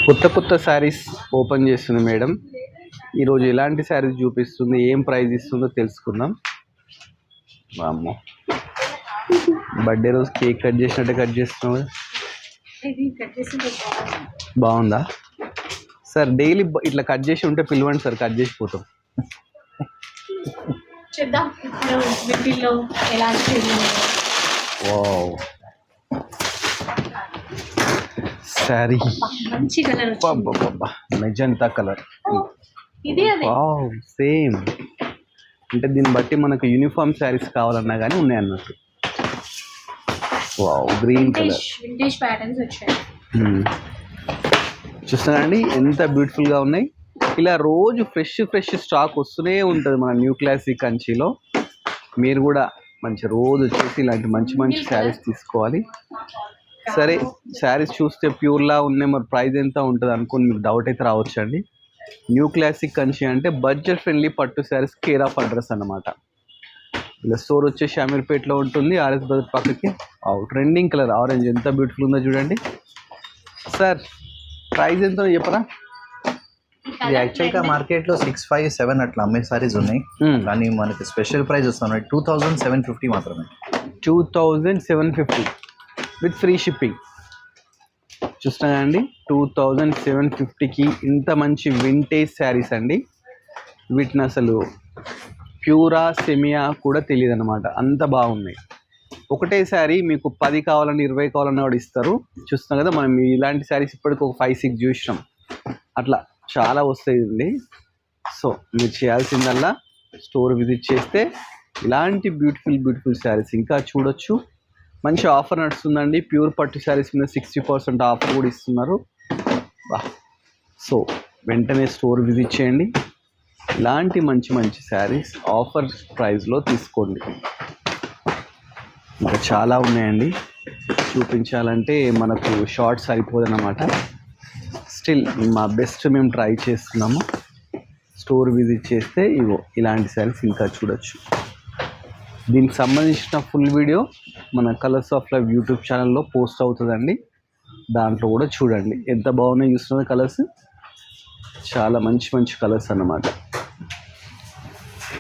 కొత్త కొత్త శారీస్ ఓపెన్ చేస్తుంది మేడం. ఈరోజు ఎలాంటి శారీస్ చూపిస్తుంది, ఏం ప్రైస్ ఇస్తుందో తెలుసుకుందాం. అమ్మో, బర్త్డే రోజు కేక్ కట్ చేసినట్టే కట్ చేస్తున్నావు. బాగుందా సార్? డైలీ ఇట్లా కట్ చేసి ఉంటే పిలవండి సార్, కట్ చేసిపోతాం. వావ్, శారీ మంచి colour, magenta colour. Wow, same. అంటే దీన్ని బట్టి మనకు యూనిఫామ్ శారీస్ కావాలన్నా కానీ ఉన్నాయి అన్నట్టు. Wow, green colour, vintage patterns వచ్చాయి. చూస్తున్నారండి ఎంత బ్యూటిఫుల్గా ఉన్నాయి. ఇలా రోజు ఫ్రెష్ స్టాక్ వస్తూనే ఉంటుంది మన న్యూ క్లాసిక్ కంచిలో. మీరు కూడా మంచి రోజు వచ్చేసి ఇలాంటి మంచి శారీస్ తీసుకోవాలి. సరే, శారీస్ చూస్తే ప్యూర్లా ఉన్నాయి, మరి ప్రైస్ ఎంత ఉంటుంది అనుకుని మీకు డౌట్ అయితే రావచ్చు అండి. న్యూ క్లాసిక్ కంచి అంటే బడ్జెట్ ఫ్రెండ్లీ పట్టు శారీస్ కేర్ ఆఫ్ అడ్రస్ అన్నమాట. ఇలా స్టోర్ వచ్చేసి అమీర్పేట్లో ఉంటుంది, ఆర్ఎస్ బజార్ పక్కకి. ట్రెండింగ్ కలర్ ఆరెంజ్ ఎంత బ్యూటిఫుల్ ఉందో చూడండి. సార్ ప్రైస్ ఎంతో చెప్పరా? ఇది యాక్చువల్గా మార్కెట్లో 657 అట్లా అమ్మే సారీస్ ఉన్నాయి, కానీ మనకి స్పెషల్ ప్రైస్ వస్తున్నాయి 2750 మాత్రమే. 2750 విత్ ఫ్రీ షిప్పింగ్. చూస్తున్నా అండి, 2750కి ఇంత మంచి వింటేజ్ శారీస్ అండి. వీటిని అసలు ప్యూరా సెమియా కూడా తెలియదు అనమాట, అంత బాగున్నాయి. ఒకటే శారీ మీకు 10 కావాలని 20 కావాలన్నా కూడా ఇస్తారు. చూస్తున్నాం కదా, మనం ఇలాంటి శారీస్ ఇప్పటికి ఒక 5-6 చూసినాం. అట్లా చాలా వస్తాయండి. సో మీరు చేయాల్సిందల్లా స్టోర్ విజిట్ చేస్తే ఇలాంటి బ్యూటిఫుల్ శారీస్ ఇంకా చూడొచ్చు. మంచి ఆఫర్ నడుస్తుందండి. ప్యూర్ పట్టు శారీస్ మీద 60% ఆఫర్ కూడా ఇస్తున్నారు. సో వెంటనే స్టోర్ విజిట్ చేయండి, ఇలాంటి మంచి శారీస్ ఆఫర్ ప్రైస్లో తీసుకోండి. ఇంకా చాలా ఉన్నాయండి, చూపించాలంటే మనకు షార్ట్ సరిపోదన్నమాట. స్టిల్ మా బెస్ట్ మేము ట్రై చేస్తున్నాము. స్టోర్ విజిట్ చేస్తే ఇవో ఇలాంటి శారీస్ ఇంకా చూడొచ్చు. దీనికి సంబంధించిన ఫుల్ వీడియో మన కలర్స్ ఆఫ్ లైఫ్ యూట్యూబ్ ఛానల్లో పోస్ట్ అవుతుందండి. దాంట్లో కూడా చూడండి ఎంత బాగున్నాయి. చూస్తున్న కలర్స్ చాలా మంచి కలర్స్ అన్నమాట.